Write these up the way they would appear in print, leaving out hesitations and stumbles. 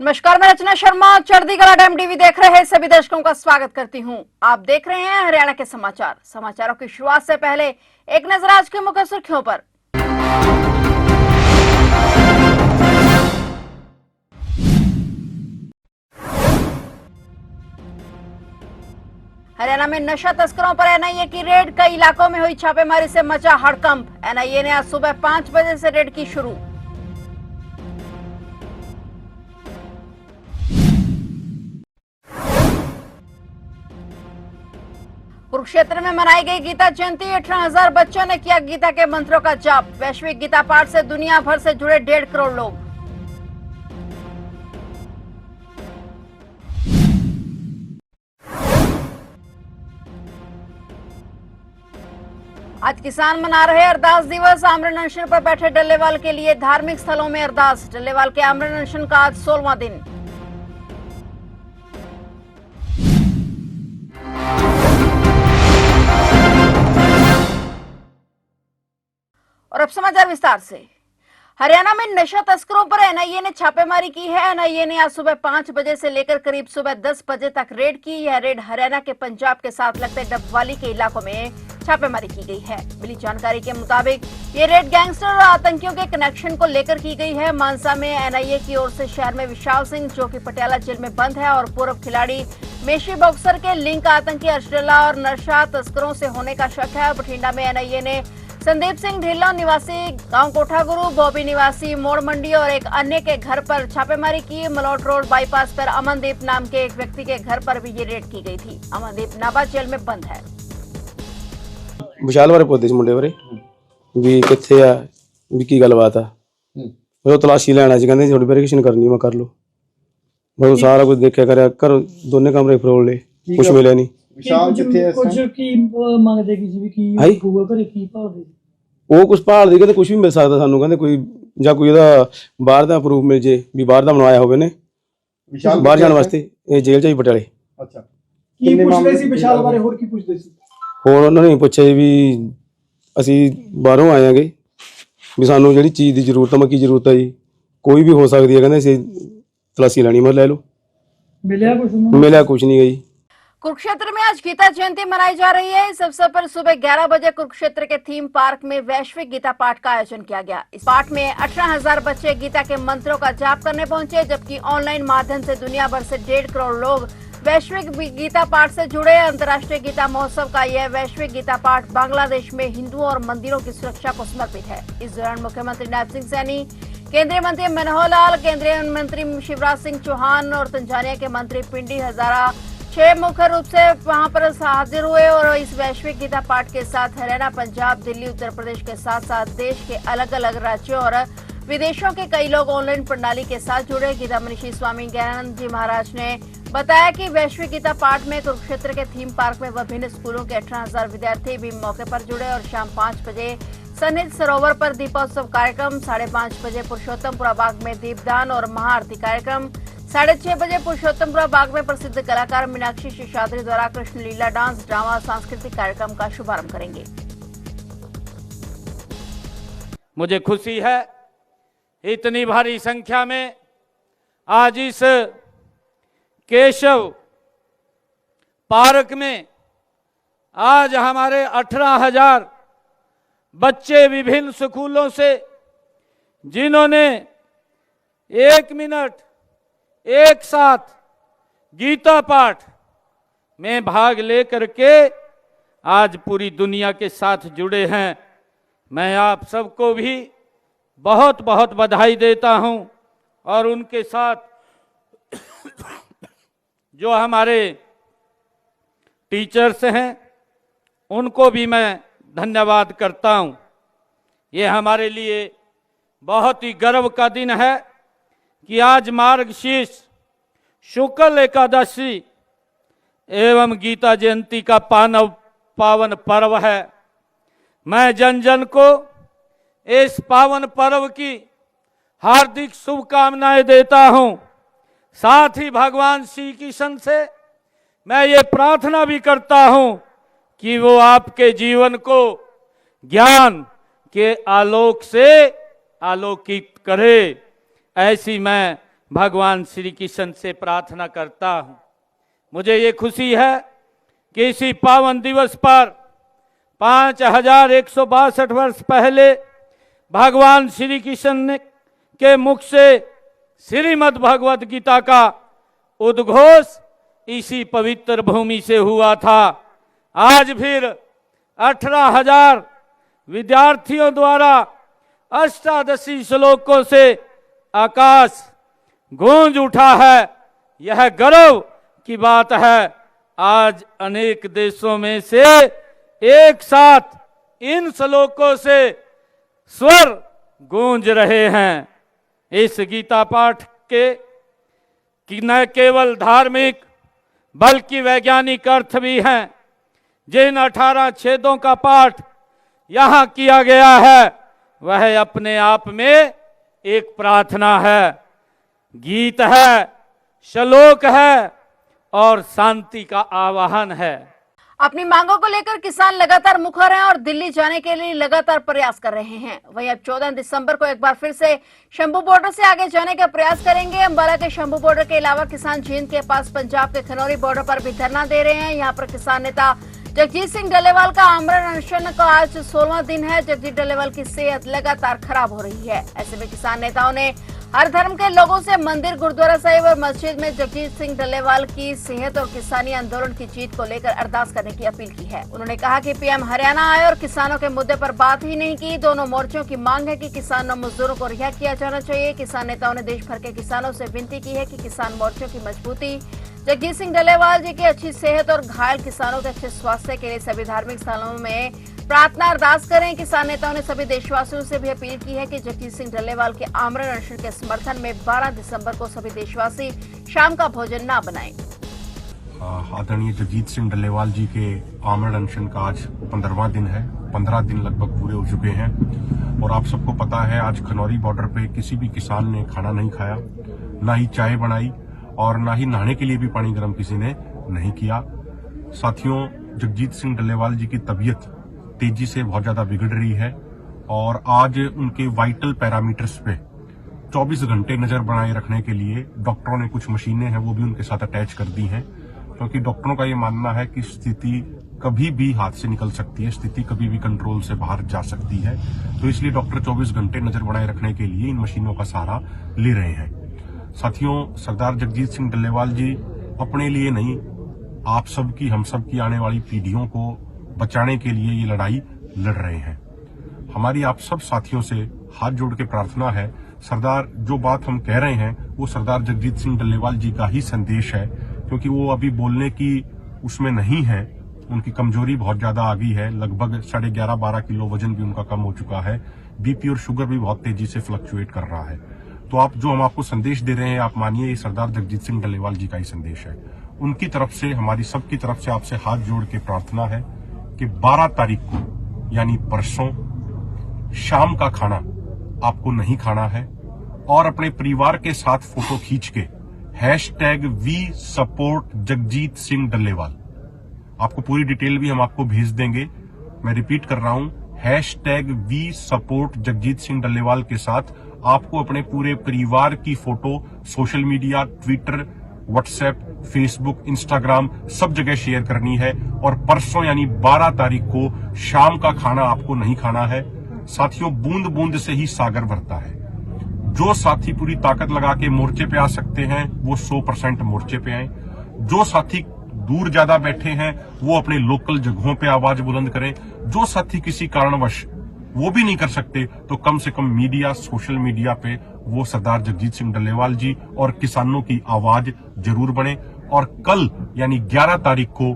नमस्कार, मैं रचना शर्मा चढ़दी कला टाइम टीवी देख रहे सभी दर्शकों का स्वागत करती हूं। आप देख रहे हैं हरियाणा के समाचार। समाचारों की शुरुआत से पहले एक नजर आज के मुख्य सुर्खियों पर। हरियाणा में नशा तस्करों पर एनआईए की रेड, कई इलाकों में हुई छापेमारी से मचा हड़कंप। एनआईए ने आज सुबह 5 बजे से रेड की शुरू। कुरुक्षेत्र में मनाई गई गीता जयंती, 18,000 बच्चों ने किया गीता के मंत्रों का जाप। वैश्विक गीता पाठ से दुनिया भर से जुड़े 1.5 करोड़ लोग। आज किसान मना रहे अरदास दिवस। आमरण अनशन पर बैठे डल्लेवाल के लिए धार्मिक स्थलों में अरदास। डल्लेवाल के आमरण अनशन का आज 16वां दिन। और अब समाचार विस्तार से। हरियाणा में नशा तस्करों पर एनआईए ने छापेमारी की है। एनआईए ने आज सुबह 5 बजे से लेकर करीब सुबह 10 बजे तक रेड की। यह रेड हरियाणा के पंजाब के साथ लगते डबवाली के इलाकों में छापेमारी की गई है। मिली जानकारी के मुताबिक ये रेड गैंगस्टर और आतंकियों के कनेक्शन को लेकर की गई है। मानसा में एनआईए की ओर से शहर में विशाल सिंह, जो कि पटियाला जेल में बंद है, और पूर्व खिलाड़ी मेशी बॉक्सर के लिंक आतंकी अर्शला और नशा तस्करों से होने का शक है। बठिंडा में एनआईए ने संदीप सिंह ढिल्लो निवासी गांव कोठागुरु, बॉबी निवासी मोड़ मंडी और एक अन्य के घर पर छापेमारी की। मलौट रोड बाईपास पर अमनदीप नाम के एक व्यक्ति के घर पर भी ये रेड की गई थी। अमनदीप नाभा जेल में बंद है। विशाल बारे पुछदे सी मुंडे बारे भी कित्थे आ, भी की गलबात आ। वो तलाशी लैना सी, कहंदे थोड़ी वेरिफिकेशन करनी, मैं कर लो। मैं सारा कुछ देखा करा कर, दोने कमरे फरोल ले, कुछ मिले नहीं। विशाल जिथे कुछ की मंगदे किसी भी की गूगल करे की भालदे ਉਹ ਕੁਝ ਭਾਲਦੇ, ਕਹਿੰਦੇ ਕੁਝ ਵੀ ਮਿਲ ਸਕਦਾ ਸਾਨੂੰ, ਕਹਿੰਦੇ ਕੋਈ ਜਾਂ ਕੋਈ ਇਹਦਾ ਬਾਹਰ ਦਾ ਪ੍ਰੂਫ ਮਿਲ ਜੇ ਵੀ ਬਾਹਰ ਦਾ ਬਣਵਾਇਆ ਹੋਵੇ ਨੇ ਬਾਹਰ ਜਾਣ ਵਾਸਤੇ। ਇਹ ਜੇਲ੍ਹ ਚ ਹੀ ਪਟਿਆਲੇ। ਅੱਛਾ, ਕੀ ਪੁੱਛਦੇ ਸੀ ਵਿਸ਼ਾਲ ਬਾਰੇ, ਹੋਰ ਕੀ ਪੁੱਛਦੇ ਸੀ? ਹੋਰ ਉਹਨਾਂ ਨੇ ਪੁੱਛਿਆ ਵੀ ਅਸੀਂ ਬਾਹਰੋਂ ਆਏ ਆਂਗੇ, ਵੀ ਸਾਨੂੰ ਜਿਹੜੀ ਚੀਜ਼ ਦੀ ਜ਼ਰੂਰਤ ਆ, ਮੈਂ ਕੀ ਜ਼ਰੂਰਤ ਆ ਜੀ, ਕੋਈ ਵੀ ਹੋ ਸਕਦੀ ਹੈ, ਕਹਿੰਦੇ ਅਸੀਂ ਤਲਾਸ਼ੀ ਲੈਣੀ, ਮੈਂ ਲੈ ਲਓ। ਮਿਲਿਆ ਕੁਝ नहीं गई। कुरुक्षेत्र में आज गीता जयंती मनाई जा रही है। इस अवसर पर सुबह 11 बजे कुरुक्षेत्र के थीम पार्क में वैश्विक गीता पाठ का आयोजन किया गया। इस पाठ में 18,000 बच्चे गीता के मंत्रों का जाप करने पहुंचे, जबकि ऑनलाइन माध्यम से दुनिया भर से 1.5 करोड़ लोग वैश्विक गीता पाठ से जुड़े। अंतर्राष्ट्रीय गीता महोत्सव का यह वैश्विक गीता पाठ बांग्लादेश में हिंदुओं और मंदिरों की सुरक्षा को समर्पित है। इस दौरान मुख्यमंत्री नायब सिंह सैनी, केंद्रीय मंत्री मनोहर लाल, केंद्रीय मंत्री शिवराज सिंह चौहान और तंजानिया के मंत्री पिंडी हजारा 6 मुख्य रूप से वहां पर हाजिर हुए। और इस वैश्विक गीता पाठ के साथ हरियाणा, पंजाब, दिल्ली, उत्तर प्रदेश के साथ साथ देश के अलग अलग राज्यों और विदेशों के कई लोग ऑनलाइन प्रणाली के साथ जुड़े। गीता मनीषी स्वामी ज्ञानानंद जी महाराज ने बताया कि वैश्विक गीता पाठ में कुरुक्षेत्र के थीम पार्क में विभिन्न स्कूलों के 18,000 विद्यार्थी भी मौके पर जुड़े। और शाम 5 बजे सन्निध सरोवर पर दीपोत्सव कार्यक्रम, 5:30 बजे पुरुषोत्तमपुरा बाग में दीपदान और महाआरती कार्यक्रम, 6:30 बजे पुरुषोत्तमपुरा बाग में प्रसिद्ध कलाकार मीनाक्षी शेषाद्री द्वारा कृष्ण लीला, डांस, ड्रामा, सांस्कृतिक कार्यक्रम का शुभारंभ करेंगे। मुझे खुशी है इतनी भारी संख्या में आज इस केशव पार्क में आज हमारे 18,000 बच्चे विभिन्न स्कूलों से, जिन्होंने 1 मिनट एक साथ गीता पाठ में भाग लेकर के आज पूरी दुनिया के साथ जुड़े हैं। मैं आप सबको भी बहुत बहुत बधाई देता हूं। और उनके साथ जो हमारे टीचर्स हैं उनको भी मैं धन्यवाद करता हूं। ये हमारे लिए बहुत ही गर्व का दिन है कि आज मार्गशीर्ष शुक्ल एकादशी एवं गीता जयंती का पावन पर्व है। मैं जन जन को इस पावन पर्व की हार्दिक शुभकामनाएं देता हूं। साथ ही भगवान श्री कृष्ण से मैं ये प्रार्थना भी करता हूं कि वो आपके जीवन को ज्ञान के आलोक से आलोकित करे। ऐसी मैं भगवान श्री कृष्ण से प्रार्थना करता हूँ। मुझे ये खुशी है कि इसी पावन दिवस पर 5162 वर्ष पहले भगवान श्री कृष्ण के मुख से श्रीमद् भगवद गीता का उद्घोष इसी पवित्र भूमि से हुआ था। आज फिर 18,000 विद्यार्थियों द्वारा अष्टादशी श्लोकों से आकाश गूंज उठा है। यह गर्व की बात है। आज अनेक देशों में से एक साथ इन श्लोकों से स्वर गूंज रहे हैं। इस गीता पाठ के कि न केवल धार्मिक बल्कि वैज्ञानिक अर्थ भी हैं। जिन 18 छेदों का पाठ यहाँ किया गया है वह अपने आप में एक प्रार्थना है, गीत है, श्लोक है और शांति का आवाहन है। अपनी मांगों को लेकर किसान लगातार मुखर हैं और दिल्ली जाने के लिए लगातार प्रयास कर रहे हैं। वहीं अब 14 दिसंबर को एक बार फिर से शंभू बॉर्डर से आगे जाने का प्रयास करेंगे। अंबाला के शंभू बॉर्डर के अलावा किसान जींद के पास पंजाब के खनौरी बॉर्डर पर भी धरना दे रहे हैं। यहाँ पर किसान नेता जगजीत सिंह डल्लेवाल का आमरण अनशन का आज 16वां दिन है। जगजीत डल्लेवाल की सेहत लगातार खराब हो रही है। ऐसे में किसान नेताओं ने हर धर्म के लोगों से मंदिर, गुरुद्वारा साहिब और मस्जिद में जगजीत सिंह डल्लेवाल की सेहत और किसानी आंदोलन की जीत को लेकर अरदास करने की अपील की है। उन्होंने कहा कि पीएम हरियाणा आए और किसानों के मुद्दे पर बात ही नहीं की। दोनों मोर्चों की मांग है कि किसानों मजदूरों को रिहा किया जाना चाहिए। किसान नेताओं ने देश भर के किसानों से विनती की है कि किसान मोर्चों की मजबूती, जगजीत सिंह डल्लेवाल जी की अच्छी सेहत और घायल किसानों के अच्छे स्वास्थ्य के लिए सभी धार्मिक स्थलों में प्रार्थना अरदास करें। किसान नेताओं ने सभी देशवासियों से भी अपील की है कि जगजीत सिंह डल्लेवाल के आमरण अनशन के समर्थन में 12 दिसंबर को सभी देशवासी शाम का भोजन न बनाएं। आदरणीय जगजीत सिंह डल्लेवाल जी के आमरण अनशन का आज 15वां दिन है। 15 दिन लगभग पूरे हो चुके हैं और आप सबको पता है आज खनौरी बॉर्डर पे किसी भी किसान ने खाना नहीं खाया, ना ही चाय बनाई और ना ही नहाने के लिए भी पानी गर्म किसी ने नहीं किया। साथियों, जगजीत सिंह डल्लेवाल जी की तबीयत तेजी से बहुत ज्यादा बिगड़ रही है और आज उनके वाइटल पैरामीटर्स पे 24 घंटे नजर बनाए रखने के लिए डॉक्टरों ने कुछ मशीनें हैं वो भी उनके साथ अटैच कर दी हैं, क्योंकि डॉक्टरों का ये मानना है कि स्थिति कभी भी हाथ से निकल सकती है, स्थिति कभी भी कंट्रोल से बाहर जा सकती है। तो इसलिए डॉक्टर 24 घंटे नजर बनाए रखने के लिए इन मशीनों का सहारा ले रहे हैं। साथियों, सरदार जगजीत सिंह डल्लेवाल जी अपने लिए नहीं, आप सबकी, हम सब की आने वाली पीढ़ियों को बचाने के लिए ये लड़ाई लड़ रहे हैं। हमारी आप सब साथियों से हाथ जोड़ के प्रार्थना है, सरदार जो बात हम कह रहे हैं वो सरदार जगजीत सिंह डल्लेवाल जी का ही संदेश है, क्योंकि वो अभी बोलने की उसमें नहीं है। उनकी कमजोरी बहुत ज्यादा आ गई है, लगभग 11.5-12 किलो वजन भी उनका कम हो चुका है। बीपी और शुगर भी बहुत तेजी से फ्लक्चुएट कर रहा है। तो आप जो हम आपको संदेश दे रहे हैं, आप मानिए ये सरदार जगजीत सिंह डल्लेवाल जी का ही संदेश है। उनकी तरफ से, हमारी सबकी तरफ से आपसे हाथ जोड़ के प्रार्थना है कि 12 तारीख को यानी परसों शाम का खाना आपको नहीं खाना है और अपने परिवार के साथ फोटो खींच के #We support जगजीत सिंह डल्लेवाल, आपको पूरी डिटेल भी हम आपको भेज देंगे। मैं रिपीट कर रहा हूं, #We support जगजीत सिंह डल्लेवाल के साथ आपको अपने पूरे परिवार की photo social media, Twitter, WhatsApp, Facebook, Instagram सब जगह शेयर करनी है और परसों यानी 12 तारीख को शाम का खाना आपको नहीं खाना है। साथियों, बूंद बूंद से ही सागर भरता है। जो साथी पूरी ताकत लगा के मोर्चे पे आ सकते हैं वो 100% मोर्चे पे आए। जो साथी दूर ज्यादा बैठे हैं वो अपने लोकल जगहों पे आवाज बुलंद करें। जो साथी किसी कारणवश वो भी नहीं कर सकते तो कम से कम मीडिया, सोशल मीडिया पे वो सरदार जगजीत सिंह डल्लेवाल जी और किसानों की आवाज जरूर बने। और कल यानी 11 तारीख को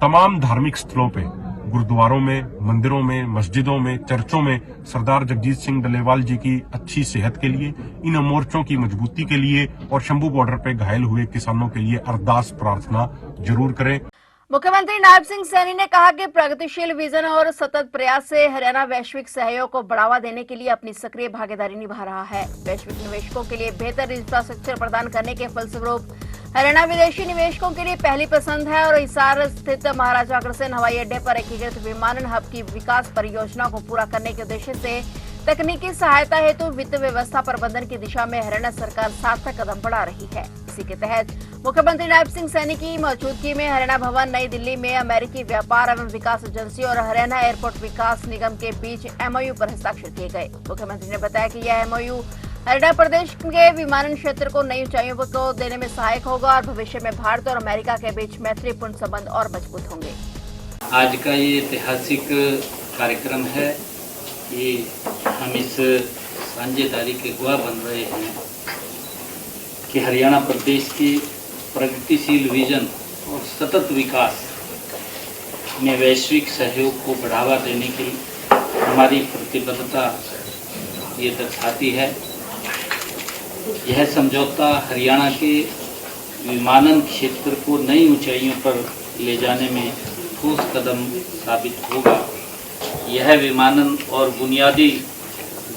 तमाम धार्मिक स्थलों पे, गुरुद्वारों में, मंदिरों में, मस्जिदों में, चर्चों में सरदार जगजीत सिंह डल्लेवाल जी की अच्छी सेहत के लिए, इन मोर्चों की मजबूती के लिए और शंभू बॉर्डर पे घायल हुए किसानों के लिए अरदास प्रार्थना जरूर करें। मुख्यमंत्री नायब सिंह सैनी ने कहा कि प्रगतिशील विजन और सतत प्रयास से हरियाणा वैश्विक सहयोग को बढ़ावा देने के लिए अपनी सक्रिय भागीदारी निभा रहा है। वैश्विक निवेशकों के लिए बेहतर इंफ्रास्ट्रक्चर प्रदान करने के फलस्वरूप हरियाणा विदेशी निवेशकों के लिए पहली पसंद है और हिसार स्थित महाराजा अग्रसेन हवाई अड्डे पर एकीकृत विमानन हब की विकास परियोजना को पूरा करने के उद्देश्य से तकनीकी सहायता हेतु वित्त व्यवस्था प्रबंधन की दिशा में हरियाणा सरकार सार्थक कदम बढ़ा रही है। इसी के तहत मुख्यमंत्री नायब सिंह सैनी की मौजूदगी में हरियाणा भवन नई दिल्ली में अमेरिकी व्यापार एवं विकास एजेंसी और हरियाणा एयरपोर्ट विकास निगम के बीच एमओयू पर हस्ताक्षर किए गए। मुख्यमंत्री ने बताया कि यह एमओयू हरियाणा प्रदेश के विमानन क्षेत्र को नई ऊंचाइयों को देने में सहायक होगा और भविष्य में भारत और अमेरिका के बीच मैत्रीपूर्ण संबंध और मजबूत होंगे। आज का ये ऐतिहासिक कार्यक्रम है। ये हम इस साझेदारी के गवाह बन रहे हैं कि हरियाणा प्रदेश के प्रगतिशील विजन और सतत विकास में वैश्विक सहयोग को बढ़ावा देने की हमारी प्रतिबद्धता ये दर्शाती है। यह समझौता हरियाणा के विमानन क्षेत्र को नई ऊंचाइयों पर ले जाने में ठोस कदम साबित होगा। यह विमानन और बुनियादी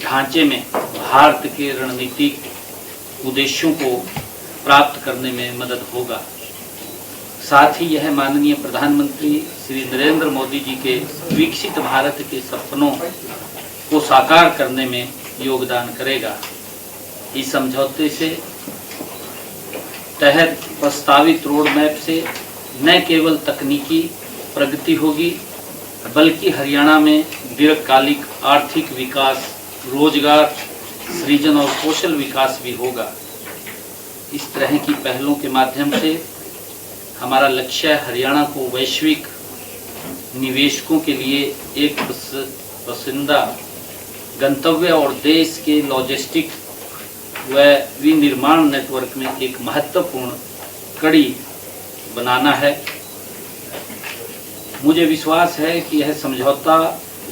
ढांचे में भारत के रणनीतिक उद्देश्यों को प्राप्त करने में मदद होगा। साथ ही यह माननीय प्रधानमंत्री श्री नरेंद्र मोदी जी के विकसित भारत के सपनों को साकार करने में योगदान करेगा। इस समझौते से तहत प्रस्तावित रोड मैप से न केवल तकनीकी प्रगति होगी बल्कि हरियाणा में दीर्घकालिक आर्थिक विकास, रोजगार सृजन और कौशल विकास भी होगा। इस तरह की पहलों के माध्यम से हमारा लक्ष्य हरियाणा को वैश्विक निवेशकों के लिए एक पसंदीदा गंतव्य और देश के लॉजिस्टिक व विनिर्माण नेटवर्क में एक महत्वपूर्ण कड़ी बनाना है। मुझे विश्वास है कि यह समझौता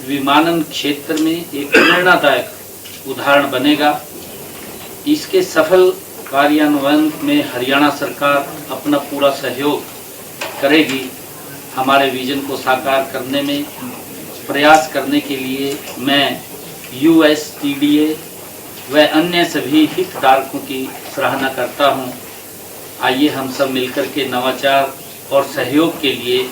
विमानन क्षेत्र में एक प्रेरणादायक उदाहरण बनेगा। इसके सफल कार्यान्वयन में हरियाणा सरकार अपना पूरा सहयोग करेगी। हमारे विजन को साकार करने में प्रयास करने के लिए मैं USTDA व अन्य सभी हितधारकों की सराहना करता हूं। आइए हम सब मिलकर के नवाचार और सहयोग के लिए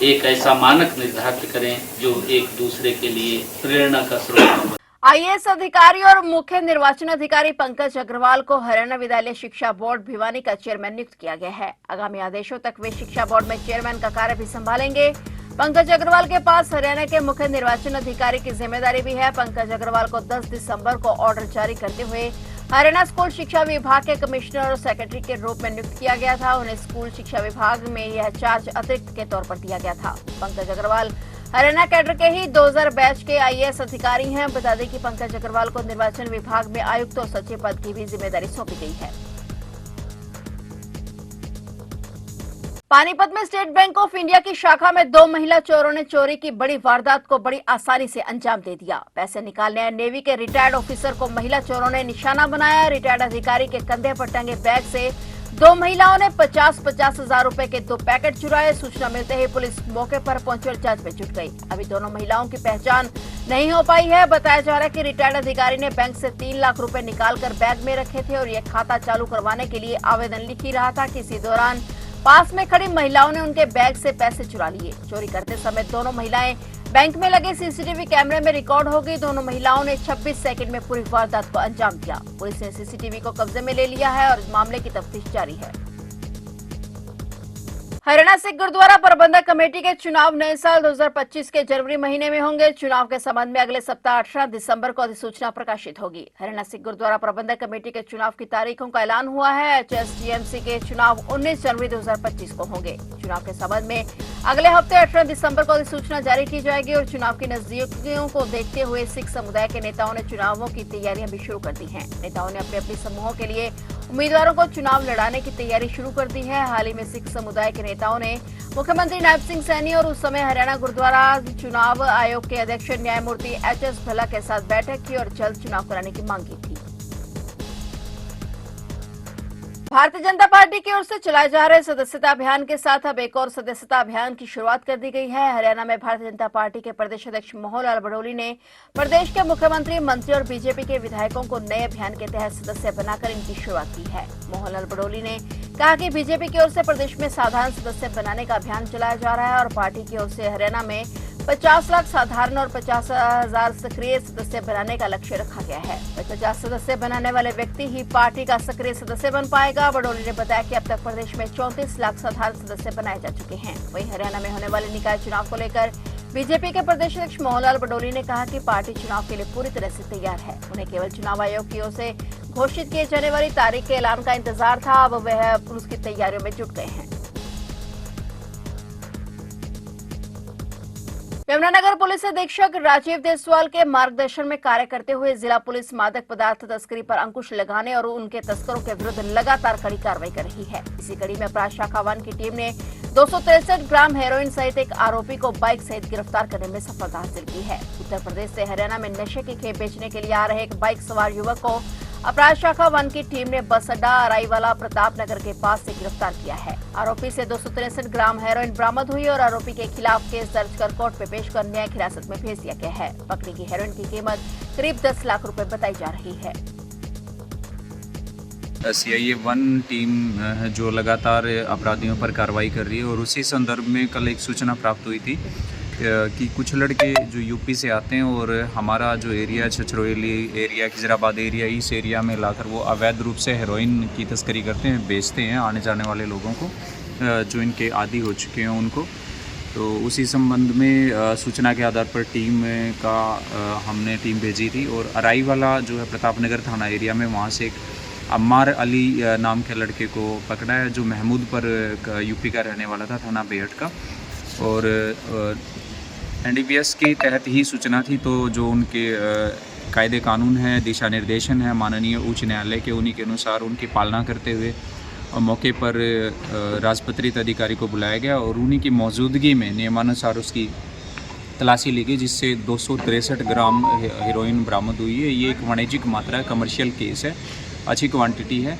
एक ऐसा मानक निर्धारित करें जो एक दूसरे के लिए प्रेरणा का स्रोत हो। IAS अधिकारी और मुख्य निर्वाचन अधिकारी पंकज अग्रवाल को हरियाणा विद्यालय शिक्षा बोर्ड भिवानी का चेयरमैन नियुक्त किया गया है। आगामी आदेशों तक वे शिक्षा बोर्ड में चेयरमैन का कार्य भी संभालेंगे। पंकज अग्रवाल के पास हरियाणा के मुख्य निर्वाचन अधिकारी की जिम्मेदारी भी है। पंकज अग्रवाल को 10 दिसंबर को ऑर्डर जारी करते हुए हरियाणा स्कूल शिक्षा विभाग के कमिश्नर और सेक्रेटरी के रूप में नियुक्त किया गया था। उन्हें स्कूल शिक्षा विभाग में यह चार्ज अतिरिक्त के तौर पर दिया गया था। पंकज अग्रवाल हरियाणा कैडर के ही 2000 बैच के IAS अधिकारी हैं। बता दें कि पंकज अग्रवाल को निर्वाचन विभाग में आयुक्त और सचिव पद की भी जिम्मेदारी सौंपी गई है। पानीपत में स्टेट बैंक ऑफ इंडिया की शाखा में 2 महिला चोरों ने चोरी की बड़ी वारदात को बड़ी आसानी से अंजाम दे दिया। पैसे निकालने आए नेवी के रिटायर्ड ऑफिसर को महिला चोरों ने निशाना बनाया। रिटायर्ड अधिकारी के कंधे पर टंगे बैग से 2 महिलाओं ने 50-50 हजार रुपए के 2 पैकेट चुराए। सूचना मिलते ही पुलिस मौके पर पहुंची और जांच में जुट गई। अभी दोनों महिलाओं की पहचान नहीं हो पाई है। बताया जा रहा है कि रिटायर्ड अधिकारी ने बैंक से 3 लाख रुपए निकालकर बैग में रखे थे और यह खाता चालू करवाने के लिए आवेदन लिख ही रहा था कि इसी दौरान पास में खड़ी महिलाओं ने उनके बैग से पैसे चुरा लिए। चोरी करते समय दोनों महिलाएं बैंक में लगे सीसीटीवी कैमरे में रिकॉर्ड हो गई। दोनों महिलाओं ने 26 सेकंड में पूरी वारदात को अंजाम दिया। पुलिस ने सीसीटीवी को कब्जे में ले लिया है और इस मामले की तफ्तीश जारी है। हरियाणा सिख गुरुद्वारा प्रबंधक कमेटी के चुनाव नए साल 2025 के जनवरी महीने में होंगे। चुनाव के संबंध में अगले सप्ताह 18 दिसंबर को अधिसूचना प्रकाशित होगी। हरियाणा सिख गुरुद्वारा प्रबंधक कमेटी के चुनाव की तारीखों का ऐलान हुआ है। HSDMC के चुनाव 19 जनवरी 2025 को होंगे। चुनाव के संबंध में अगले हफ्ते 18 दिसंबर को अधिसूचना जारी की जाएगी और चुनाव की नजदीकियों को देखते हुए सिख समुदाय के नेताओं ने चुनावों की तैयारियां भी शुरू कर दी हैं। नेताओं ने अपने अपने समूहों के लिए उम्मीदवारों को चुनाव लड़ाने की तैयारी शुरू कर दी है। हाल ही में सिख समुदाय के नेताओं ने मुख्यमंत्री नायब सिंह सैनी और उस समय हरियाणा गुरुद्वारा चुनाव आयोग के अध्यक्ष न्यायमूर्ति HS भल्ला के साथ बैठक की और जल्द चुनाव कराने की मांग की थी। भारतीय जनता पार्टी की ओर से चलाए जा रहे सदस्यता अभियान के साथ अब एक और सदस्यता अभियान की शुरुआत कर दी गई है। हरियाणा में भारतीय जनता पार्टी के प्रदेश अध्यक्ष मोहन लाल बड़ोली ने प्रदेश के मुख्यमंत्री, मंत्री और बीजेपी के विधायकों को नए अभियान के तहत सदस्य बनाकर इनकी शुरुआत की है। मोहन लाल बड़ोली ने कहा कि बीजेपी की ओर से प्रदेश में साधारण सदस्य बनाने का अभियान चलाया जा रहा है और पार्टी की ओर से हरियाणा में 50 लाख साधारण और 50,000 सक्रिय सदस्य बनाने का लक्ष्य रखा गया है। 50 सदस्य बनाने वाले व्यक्ति ही पार्टी का सक्रिय सदस्य बन पाएगा। बडोली ने बताया कि अब तक प्रदेश में 34 लाख साधारण सदस्य बनाए जा चुके हैं। वहीं हरियाणा में होने वाले निकाय चुनाव को लेकर बीजेपी के प्रदेश अध्यक्ष मोहनलाल बडोली ने कहा कि पार्टी चुनाव के लिए पूरी तरह से तैयार है। उन्हें केवल चुनाव आयोग की ओर से घोषित किए जाने वाली तारीख के ऐलान का इंतजार था। अब वह उसकी तैयारियों में जुट गए हैं। यमुनानगर पुलिस अधीक्षक राजीव देसवाल के मार्गदर्शन में कार्य करते हुए जिला पुलिस मादक पदार्थ तस्करी पर अंकुश लगाने और उनके तस्करों के विरुद्ध लगातार कड़ी कार्रवाई कर रही है। इसी कड़ी में अपराध शाखा 1 की टीम ने 263 ग्राम हेरोइन सहित एक आरोपी को बाइक सहित गिरफ्तार करने में सफलता हासिल की है। उत्तर प्रदेश से हरियाणा में नशे की खेप बेचने के लिए आ रहे एक बाइक सवार युवक को अपराध शाखा 1 की टीम ने बस अड्डा अराईवाला प्रताप नगर के पास से गिरफ्तार किया है। आरोपी से 263 ग्राम हेरोइन बरामद हुई और आरोपी के खिलाफ केस दर्ज कर कोर्ट में पेश कर न्यायिक हिरासत में भेज दिया गया है। पकड़ी की हेरोइन की कीमत करीब 10 लाख रुपए बताई जा रही है। CIA 1 टीम जो लगातार अपराधियों पर कार्रवाई कर रही है और उसी संदर्भ में कल एक सूचना प्राप्त हुई थी कि कुछ लड़के जो यूपी से आते हैं और हमारा जो area Chhachhrauli area Khizrabad area इस एरिया में लाकर वो अवैध रूप से हेरोइन की तस्करी करते हैं, बेचते हैं आने जाने वाले लोगों को जो इनके आदी हो चुके हैं उनको। तो उसी संबंध में सूचना के आधार पर टीम का हमने टीम भेजी थी और अराईवाला जो है प्रताप नगर थाना एरिया में वहाँ से एक अम्मार अली नाम के लड़के को पकड़ा है जो महमूद पर यूपी का रहने वाला था, थाना बेहट का। और NDPS के तहत ही सूचना थी, तो जो उनके कायदे कानून हैं, दिशा निर्देशन है माननीय उच्च न्यायालय के, उन्हीं के अनुसार उनकी पालना करते हुए मौके पर राजपत्रित अधिकारी को बुलाया गया और उन्हीं की मौजूदगी में नियमानुसार उसकी तलाशी ली गई, जिससे 263 ग्राम हेरोइन बरामद हुई है। ये एक वाणिज्यिक मात्रा है, कमर्शियल केस है, अच्छी क्वांटिटी है।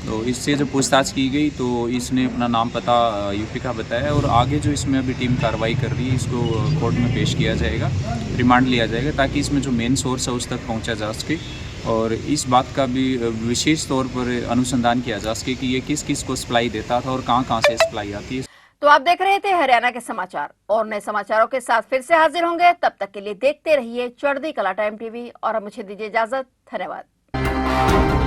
तो इससे जब पूछताछ की गई तो इसने अपना नाम पता यूपी का बताया और आगे जो इसमें अभी टीम कार्रवाई कर रही है इसको कोर्ट में पेश किया जाएगा, रिमांड लिया जाएगा ताकि इसमें जो मेन सोर्स है उस तक पहुंचा जा सके और इस बात का भी विशेष तौर पर अनुसंधान किया जा सके कि ये किस किस को सप्लाई देता था और कहाँ से सप्लाई आती है। तो आप देख रहे थे हरियाणा के समाचार और नए समाचारों के साथ फिर से हाजिर होंगे। तब तक के लिए देखते रहिए चढ़ती कला टाइम TV और अब मुझे दीजिए इजाजत। धन्यवाद।